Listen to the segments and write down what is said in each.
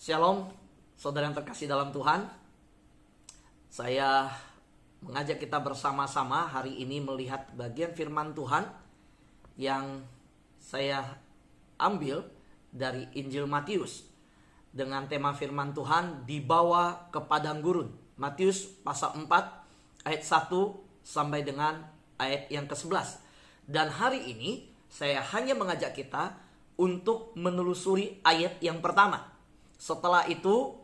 Shalom, saudara yang terkasih dalam Tuhan. Saya mengajak kita bersama-sama hari ini melihat bagian firman Tuhan yang saya ambil dari Injil Matius dengan tema firman Tuhan dibawa ke padang gurun. Matius pasal 4 ayat 1 sampai dengan ayat yang ke-11. Dan hari ini saya hanya mengajak kita untuk menelusuri ayat yang pertama. Setelah itu,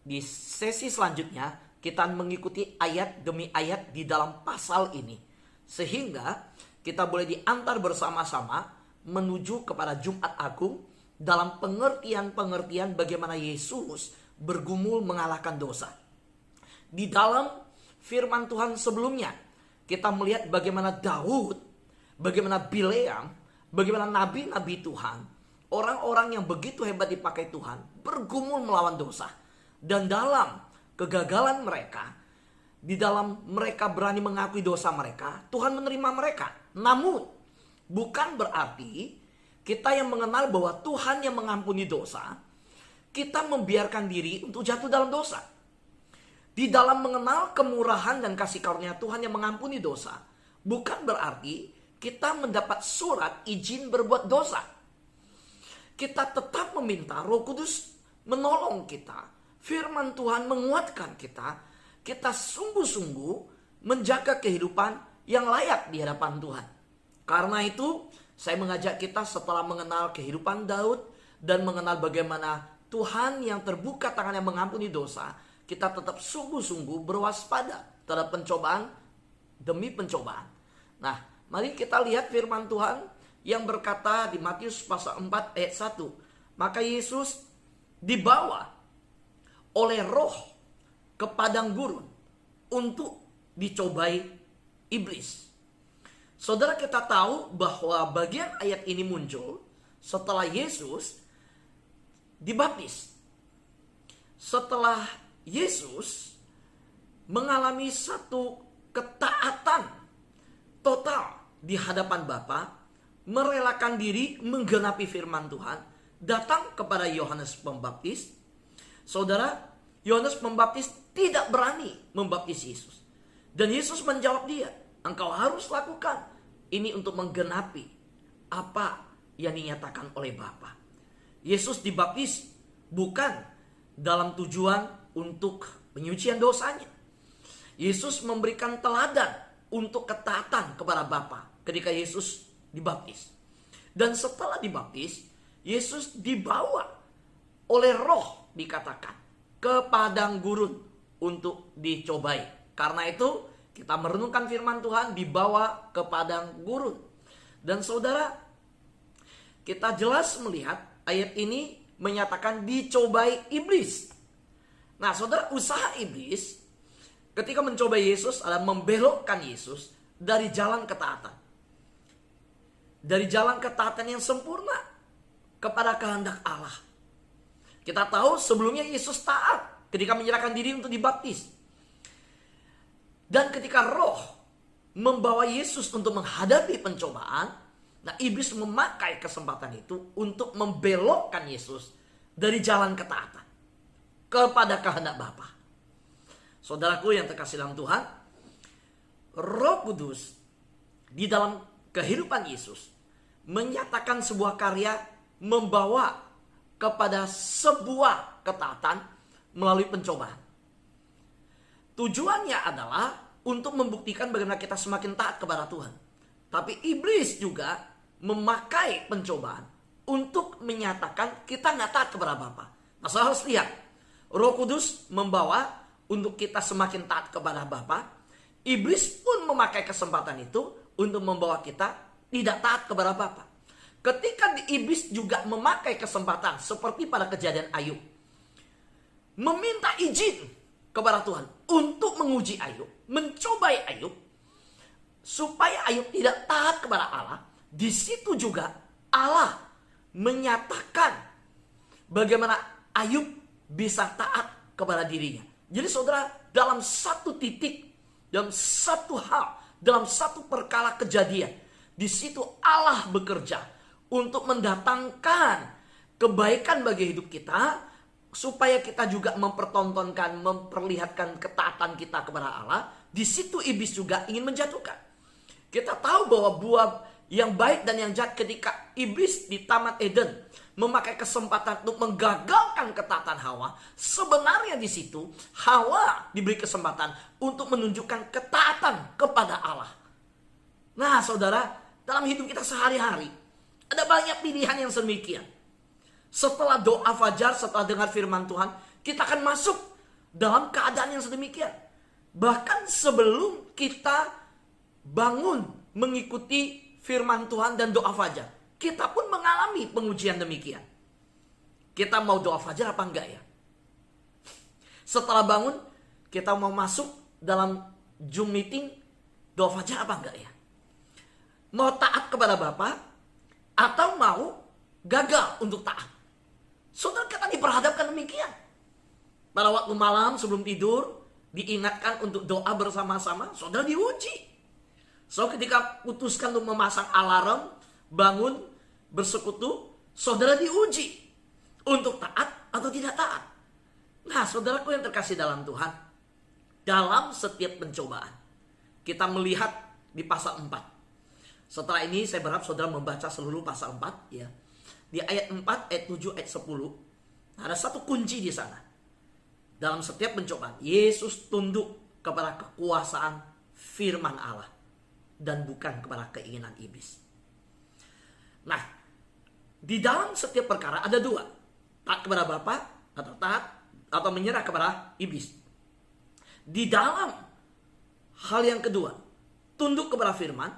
di sesi selanjutnya, kita mengikuti ayat demi ayat di dalam pasal ini. Sehingga kita boleh diantar bersama-sama menuju kepada Jumat Agung dalam pengertian-pengertian bagaimana Yesus bergumul mengalahkan dosa. Di dalam firman Tuhan sebelumnya, kita melihat bagaimana Daud, bagaimana Bileam, bagaimana nabi-nabi Tuhan, orang-orang yang begitu hebat dipakai Tuhan bergumul melawan dosa. Dan dalam kegagalan mereka, di dalam mereka berani mengakui dosa mereka, Tuhan menerima mereka. Namun bukan berarti kita yang mengenal bahwa Tuhan yang mengampuni dosa, kita membiarkan diri untuk jatuh dalam dosa. Di dalam mengenal kemurahan dan kasih karunia Tuhan yang mengampuni dosa, bukan berarti kita mendapat surat izin berbuat dosa. Kita tetap meminta Roh Kudus menolong kita. Firman Tuhan menguatkan kita. Kita sungguh-sungguh menjaga kehidupan yang layak di hadapan Tuhan. Karena itu, saya mengajak kita setelah mengenal kehidupan Daud dan mengenal bagaimana Tuhan yang terbuka tangan yang mengampuni dosa, kita tetap sungguh-sungguh berwaspada terhadap pencobaan demi pencobaan. Nah, mari kita lihat firman Tuhan yang berkata di Matius pasal 4 ayat 1. Maka Yesus dibawa oleh Roh ke padang gurun untuk dicobai iblis. Saudara, kita tahu bahwa bagian ayat ini muncul setelah Yesus dibaptis. Setelah Yesus mengalami satu ketaatan total di hadapan Bapa, merelakan diri menggenapi firman Tuhan, datang kepada Yohanes Pembaptis. Saudara, Yohanes Pembaptis tidak berani membaptis Yesus. Dan Yesus menjawab dia, engkau harus lakukan ini untuk menggenapi apa yang dinyatakan oleh Bapa. Yesus dibaptis bukan dalam tujuan untuk penyucian dosanya. Yesus memberikan teladan untuk ketaatan kepada Bapa ketika Yesus dibaptis. Dan setelah dibaptis, Yesus dibawa oleh Roh, dikatakan, ke padang gurun untuk dicobai. Karena itu kita merenungkan firman Tuhan, dibawa ke padang gurun. Dan saudara, kita jelas melihat ayat ini menyatakan dicobai iblis. Nah saudara, usaha iblis ketika mencobai Yesus adalah membelokkan Yesus dari jalan ketaatan. Dari jalan ketaatan yang sempurna kepada kehendak Allah. Kita tahu sebelumnya Yesus taat ketika menyerahkan diri untuk dibaptis. Dan ketika Roh membawa Yesus untuk menghadapi pencobaan, nah iblis memakai kesempatan itu untuk membelokkan Yesus dari jalan ketaatan kepada kehendak Bapa. Saudaraku yang terkasih dalam Tuhan, Roh Kudus di dalam kehidupan Yesus menyatakan sebuah karya, membawa kepada sebuah ketaatan melalui pencobaan. Tujuannya adalah untuk membuktikan bagaimana kita semakin taat kepada Tuhan. Tapi iblis juga memakai pencobaan untuk menyatakan kita nggak taat kepada Bapa. Nah, saya harus lihat, Roh Kudus membawa untuk kita semakin taat kepada Bapa. Iblis pun memakai kesempatan itu untuk membawa kita tidak taat kepada Bapa. Ketika iblis juga memakai kesempatan seperti pada kejadian Ayub, meminta izin kepada Tuhan untuk menguji Ayub, mencobai Ayub, supaya Ayub tidak taat kepada Allah. Di situ juga Allah menyatakan bagaimana Ayub bisa taat kepada dirinya. Jadi saudara, dalam satu titik, dalam satu hal, dalam satu perkara kejadian, di situ Allah bekerja untuk mendatangkan kebaikan bagi hidup kita supaya kita juga mempertontonkan, memperlihatkan ketaatan kita kepada Allah, di situ iblis juga ingin menjatuhkan. Kita tahu bahwa buah yang baik dan yang jahat, ketika iblis di Taman Eden memakai kesempatan untuk menggagalkan ketaatan Hawa, sebenarnya di situ Hawa diberi kesempatan untuk menunjukkan ketaatan kepada Allah. Nah, saudara, dalam hidup kita sehari-hari ada banyak pilihan yang sedemikian. Setelah doa fajar, setelah dengar firman Tuhan, kita akan masuk dalam keadaan yang sedemikian. Bahkan sebelum kita bangun mengikuti firman Tuhan dan doa fajar, kita pun mengalami pengujian demikian. Kita mau doa fajar apa enggak ya? Setelah bangun, kita mau masuk dalam Zoom meeting, doa fajar apa enggak ya? Mau taat kepada Bapa atau mau gagal untuk taat? Saudara, kita diperhadapkan demikian. Pada waktu malam sebelum tidur, diingatkan untuk doa bersama-sama, saudara diuji. So, ketika putuskan untuk memasang alarm, bangun, bersekutu, saudara diuji untuk taat atau tidak taat. Nah, saudaraku yang terkasih dalam Tuhan, dalam setiap pencobaan, kita melihat di pasal 4. Setelah ini saya berharap saudara membaca seluruh pasal 4 ya. Di ayat 4, ayat 7, ayat 10, ada satu kunci di sana. Dalam setiap pencobaan, Yesus tunduk kepada kekuasaan firman Allah dan bukan kepada keinginan iblis. Nah, di dalam setiap perkara ada dua. Taat kepada Bapa atau taat atau menyerah kepada iblis. Di dalam hal yang kedua, tunduk kepada firman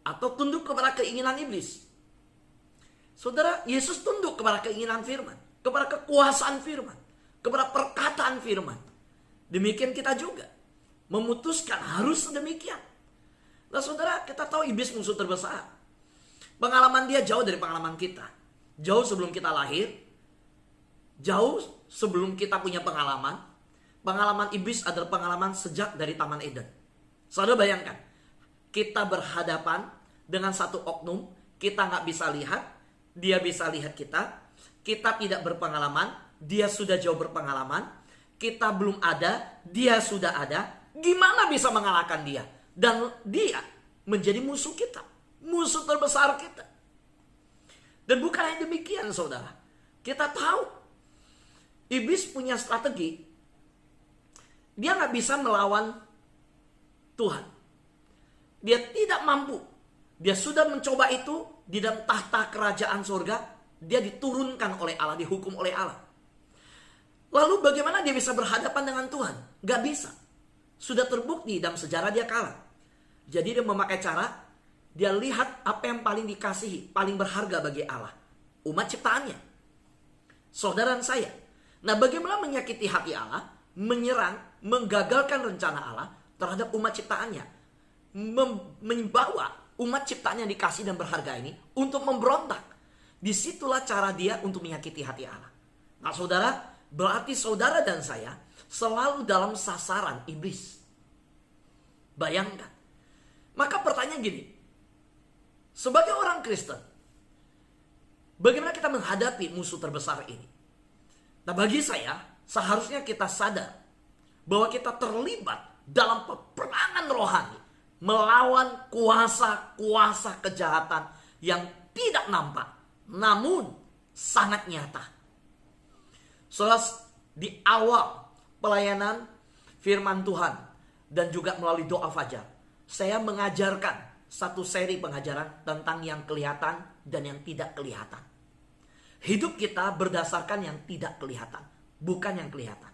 atau tunduk kepada keinginan iblis. Saudara, Yesus tunduk kepada keinginan firman, kepada kekuasaan firman, kepada perkataan firman. Demikian kita juga memutuskan harus sedemikian. Nah, saudara, kita tahu iblis musuh terbesar. Pengalaman dia jauh dari pengalaman kita. Jauh sebelum kita lahir, jauh sebelum kita punya pengalaman. Pengalaman iblis adalah pengalaman sejak dari Taman Eden. Saudara bayangkan, kita berhadapan dengan satu oknum, kita nggak bisa lihat, dia bisa lihat kita. Kita tidak berpengalaman, dia sudah jauh berpengalaman. Kita belum ada, dia sudah ada. Gimana bisa mengalahkan dia? Dan dia menjadi musuh kita, musuh terbesar kita. Dan bukan hanya demikian, saudara. Kita tahu iblis punya strategi. Dia nggak bisa melawan Tuhan. Dia tidak mampu. Dia sudah mencoba itu di dalam tahta kerajaan surga. Dia diturunkan oleh Allah, dihukum oleh Allah. Lalu bagaimana dia bisa berhadapan dengan Tuhan? Gak bisa. Sudah terbukti dalam sejarah dia kalah. Jadi dia memakai cara, dia lihat apa yang paling dikasihi, paling berharga bagi Allah. Umat ciptaannya. Saudara dan saya. Nah, bagaimana menyakiti hati Allah, menyerang, menggagalkan rencana Allah terhadap umat ciptaannya. Membawa umat ciptaan yang dikasih dan berharga ini untuk memberontak. Disitulah cara dia untuk menyakiti hati Allah. Nah, saudara, berarti saudara dan saya selalu dalam sasaran iblis. Bayangkan. Maka pertanyaan gini, sebagai orang Kristen, bagaimana kita menghadapi musuh terbesar ini? Nah, bagi saya, seharusnya kita sadar bahwa kita terlibat dalam peperangan rohani melawan kuasa-kuasa kejahatan yang tidak nampak, namun sangat nyata. Saudara, di awal pelayanan firman Tuhan dan juga melalui doa fajar, saya mengajarkan satu seri pengajaran tentang yang kelihatan dan yang tidak kelihatan. Hidup kita berdasarkan yang tidak kelihatan, bukan yang kelihatan.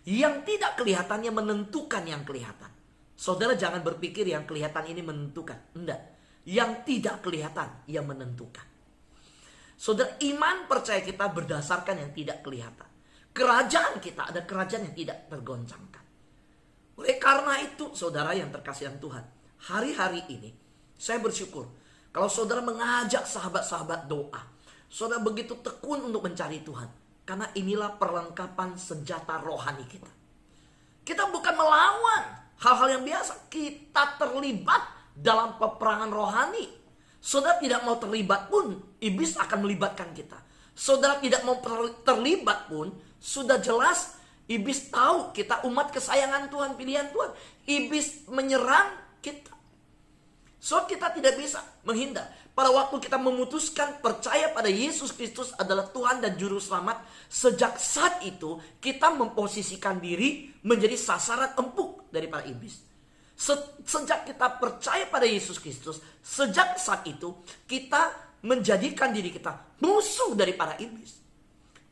Yang tidak kelihatan yang menentukan yang kelihatan. Saudara jangan berpikir yang kelihatan ini menentukan. Enggak. Yang tidak kelihatan yang menentukan. Saudara, iman percaya kita berdasarkan yang tidak kelihatan. Kerajaan kita ada kerajaan yang tidak tergoncangkan. Oleh karena itu, saudara yang terkasih dalam Tuhan, hari-hari ini saya bersyukur kalau saudara mengajak sahabat-sahabat doa. Saudara begitu tekun untuk mencari Tuhan. Karena inilah perlengkapan senjata rohani kita. Kita bukan melawan hal-hal yang biasa. Kita terlibat dalam peperangan rohani. Saudara tidak mau terlibat pun, iblis akan melibatkan kita. Saudara tidak mau terlibat pun, sudah jelas iblis tahu kita umat kesayangan Tuhan, pilihan Tuhan. Iblis menyerang kita. So kita tidak bisa menghindar. Pada waktu kita memutuskan percaya pada Yesus Kristus adalah Tuhan dan Juru Selamat, sejak saat itu kita memposisikan diri menjadi sasaran empuk daripada iblis. Sejak kita percaya pada Yesus Kristus, sejak saat itu kita menjadikan diri kita musuh daripada iblis.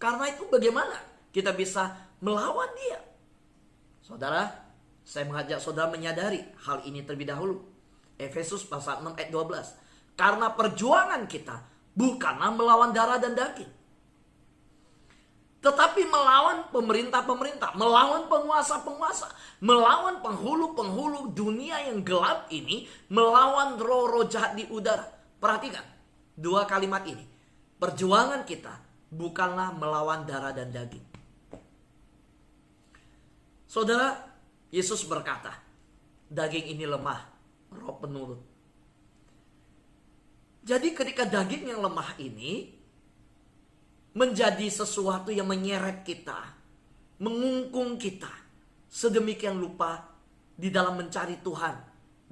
Karena itu bagaimana kita bisa melawan dia? Saudara, saya mengajak saudara menyadari hal ini terlebih dahulu. Efesus pasal 6 ayat 12. Karena perjuangan kita bukanlah melawan darah dan daging, tetapi melawan pemerintah-pemerintah, melawan penguasa-penguasa, melawan penghulu-penghulu dunia yang gelap ini, melawan roh-roh jahat di udara. Perhatikan dua kalimat ini. Perjuangan kita bukanlah melawan darah dan daging. Saudara, Yesus berkata, daging ini lemah, roh penurut. Jadi ketika daging yang lemah ini menjadi sesuatu yang menyeret kita, mengungkung kita, sedemikian lupa di dalam mencari Tuhan,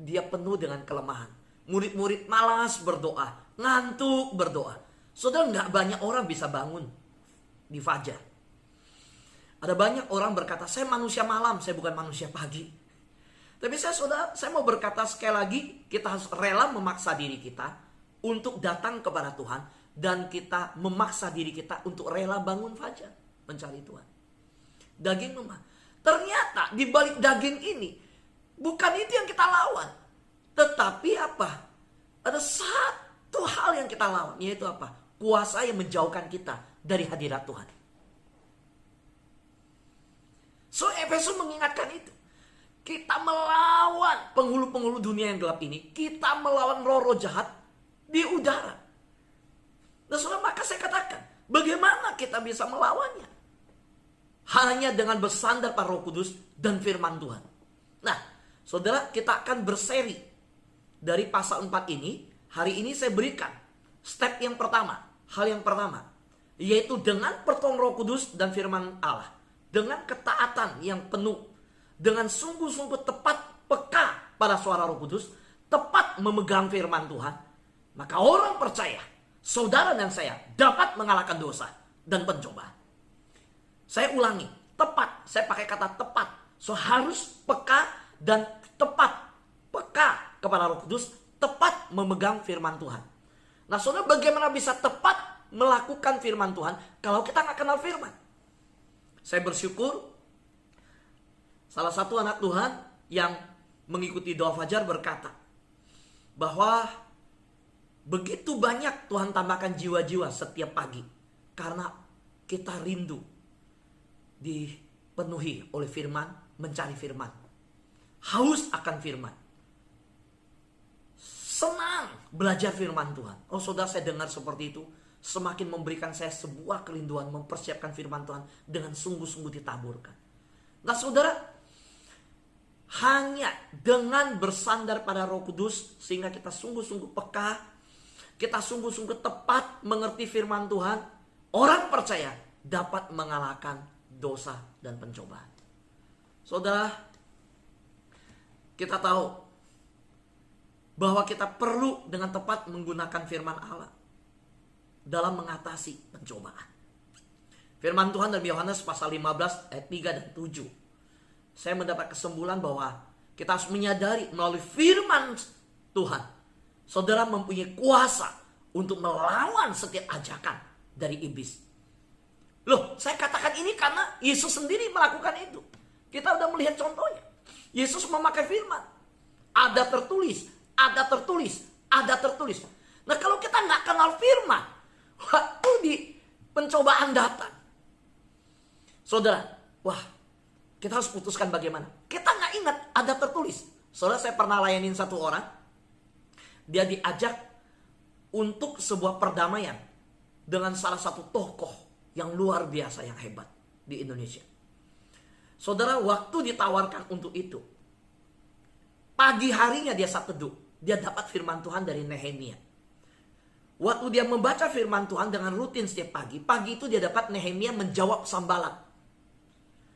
dia penuh dengan kelemahan. Murid-murid malas berdoa, ngantuk berdoa. Saudara, nggak banyak orang bisa bangun di fajar. Ada banyak orang berkata, saya manusia malam, saya bukan manusia pagi. Tapi saya mau berkata sekali lagi, kita harus rela memaksa diri kita untuk datang kepada Tuhan, dan kita memaksa diri kita untuk rela bangun fajar mencari Tuhan. Daging lemah. Ternyata di balik daging ini bukan itu yang kita lawan, tetapi apa? Ada satu hal yang kita lawan, yaitu apa? Kuasa yang menjauhkan kita dari hadirat Tuhan. So Efesus mengingatkan itu. Kita melawan penghulu-penghulu dunia yang gelap ini. Kita melawan roh-roh jahat di udara. Dan saudara, maka saya katakan, bagaimana kita bisa melawannya? Hanya dengan bersandar pada Roh Kudus dan firman Tuhan. Nah, saudara, kita akan berseri dari pasal 4 ini. Hari ini saya berikan step yang pertama, hal yang pertama, yaitu dengan pertolongan Roh Kudus dan firman Allah, dengan ketaatan yang penuh, dengan sungguh-sungguh tepat peka pada suara Roh Kudus, tepat memegang firman Tuhan, maka orang percaya, saudara dan saya dapat mengalahkan dosa dan pencobaan. Saya ulangi, tepat. Saya pakai kata tepat. So harus peka dan tepat. Peka kepada Roh Kudus, tepat memegang firman Tuhan. Nah saudara, bagaimana bisa tepat melakukan firman Tuhan kalau kita nggak kenal firman? Saya bersyukur salah satu anak Tuhan yang mengikuti doa fajar berkata bahwa begitu banyak Tuhan tambahkan jiwa-jiwa setiap pagi. Karena kita rindu dipenuhi oleh firman, mencari firman. Haus akan firman. Senang belajar firman Tuhan. Oh saudara, saya dengar seperti itu. Semakin memberikan saya sebuah kerinduan mempersiapkan firman Tuhan dengan sungguh-sungguh ditaburkan. Nah saudara, hanya dengan bersandar pada Roh Kudus sehingga kita sungguh-sungguh peka, kita sungguh-sungguh tepat mengerti firman Tuhan, orang percaya dapat mengalahkan dosa dan pencobaan. Saudara, kita tahu bahwa kita perlu dengan tepat menggunakan firman Allah dalam mengatasi pencobaan. Firman Tuhan dalam Yohanes pasal 15 ayat 3 dan 7. Saya mendapat kesimpulan bahwa kita harus menyadari melalui firman Tuhan, saudara mempunyai kuasa untuk melawan setiap ajakan dari iblis. Loh, saya katakan ini karena Yesus sendiri melakukan itu. Kita udah melihat contohnya. Yesus memakai firman. Ada tertulis, ada tertulis, ada tertulis. Nah kalau kita nggak kenal firman, waktu di pencobaan datang, saudara, wah, kita harus putuskan bagaimana. Kita nggak ingat ada tertulis. Saudara, saya pernah layanin satu orang. Dia diajak untuk sebuah perdamaian dengan salah satu tokoh yang luar biasa, yang hebat di Indonesia. Saudara, waktu ditawarkan untuk itu, pagi harinya dia saat teduh, dia dapat firman Tuhan dari Nehemia. Waktu dia membaca firman Tuhan dengan rutin setiap pagi, pagi itu dia dapat Nehemia menjawab Sanbalat.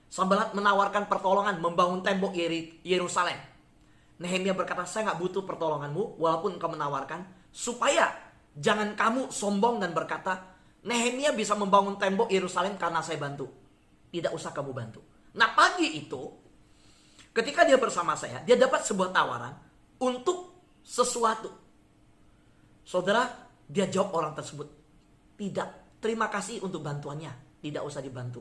Sanbalat menawarkan pertolongan membangun tembok Yerusalem. Nehemia berkata, saya gak butuh pertolonganmu walaupun engkau menawarkan, supaya jangan kamu sombong dan berkata, Nehemia bisa membangun tembok Yerusalem karena saya bantu. Tidak usah kamu bantu. Nah pagi itu, ketika dia bersama saya, dia dapat sebuah tawaran untuk sesuatu. Saudara, dia jawab orang tersebut, tidak, terima kasih untuk bantuannya, tidak usah dibantu,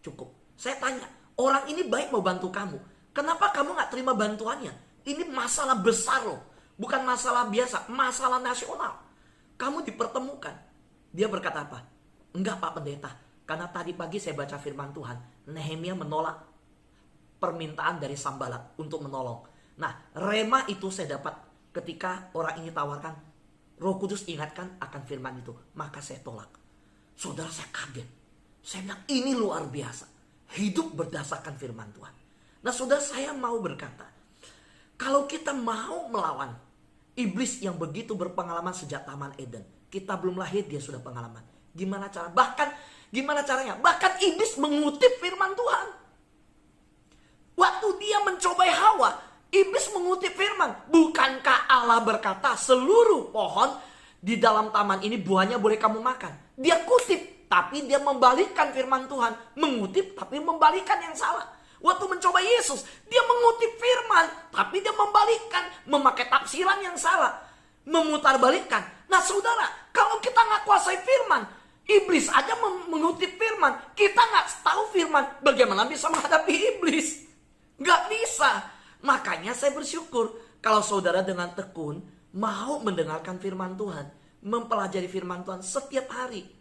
cukup. Saya tanya, orang ini baik mau bantu kamu, kenapa kamu gak terima bantuannya? Ini masalah besar loh, bukan masalah biasa, masalah nasional. Kamu dipertemukan. Dia berkata apa? Enggak Pak Pendeta, karena tadi pagi saya baca firman Tuhan, Nehemia menolak permintaan dari Sanbalat untuk menolong. Nah, rema itu saya dapat ketika orang ini tawarkan, Roh Kudus ingatkan akan firman itu, maka saya tolak. Saudara, saya kaget. Saya bilang, ini luar biasa. Hidup berdasarkan firman Tuhan. Nah saudara, saya mau berkata, kalau kita mau melawan iblis yang begitu berpengalaman sejak Taman Eden, kita belum lahir dia sudah pengalaman. Gimana cara? Gimana caranya? Bahkan iblis mengutip firman Tuhan. Waktu dia mencobai Hawa, iblis mengutip firman. Bukankah Allah berkata seluruh pohon di dalam taman ini buahnya boleh kamu makan? Dia kutip. Tapi dia membalikkan firman Tuhan. Mengutip tapi membalikkan yang salah. Waktu mencoba Yesus, dia mengutip firman. Tapi dia membalikkan. Memakai tafsiran yang salah. Memutarbalikkan. Nah saudara, kalau kita nggak kuasai firman, iblis aja mengutip firman. Kita nggak tahu firman. Bagaimana bisa menghadapi iblis? Nggak bisa. Makanya saya bersyukur. Kalau saudara dengan tekun mau mendengarkan firman Tuhan. Mempelajari firman Tuhan setiap hari.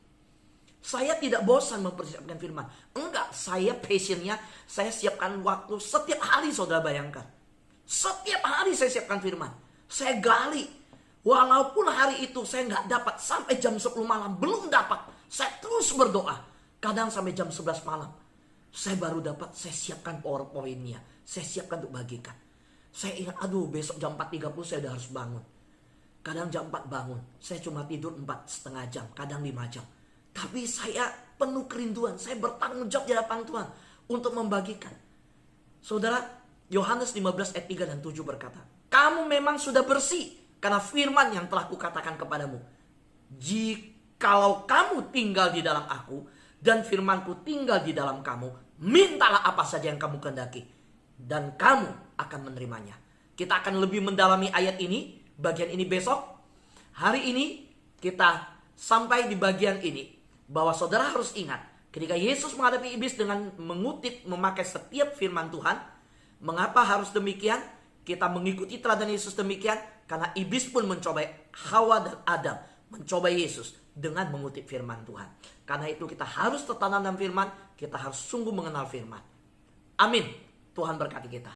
Saya tidak bosan mempersiapkan firman. Enggak, saya passionnya, saya siapkan waktu setiap hari, saudara bayangkan. Setiap hari saya siapkan firman. Saya gali. Walaupun hari itu saya nggak dapat sampai jam 10 malam, belum dapat. Saya terus berdoa. Kadang sampai jam 11 malam. Saya baru dapat, saya siapkan PowerPoint-nya. Saya siapkan untuk bagikan. Saya ingat, aduh besok jam 4.30 saya udah harus bangun. Kadang jam 4 bangun. Saya cuma tidur 4,5 jam, kadang 5 jam. Tapi saya penuh kerinduan. Saya bertanggung jawab di hadapan Tuhan untuk membagikan. Saudara, Yohanes 15 ayat 3 dan 7 berkata, kamu memang sudah bersih karena firman yang telah kukatakan kepadamu. Jikalau kamu tinggal di dalam aku dan firmanku tinggal di dalam kamu, mintalah apa saja yang kamu kehendaki dan kamu akan menerimanya. Kita akan lebih mendalami ayat ini, bagian ini besok. Hari ini kita sampai di bagian ini. Bahwa saudara harus ingat, ketika Yesus menghadapi iblis dengan mengutip, memakai setiap firman Tuhan. Mengapa harus demikian? Kita mengikuti teladan Yesus demikian. Karena iblis pun mencobai Hawa dan Adam, mencobai Yesus dengan mengutip firman Tuhan. Karena itu kita harus tertanam dalam firman. Kita harus sungguh mengenal firman. Amin. Tuhan berkati kita.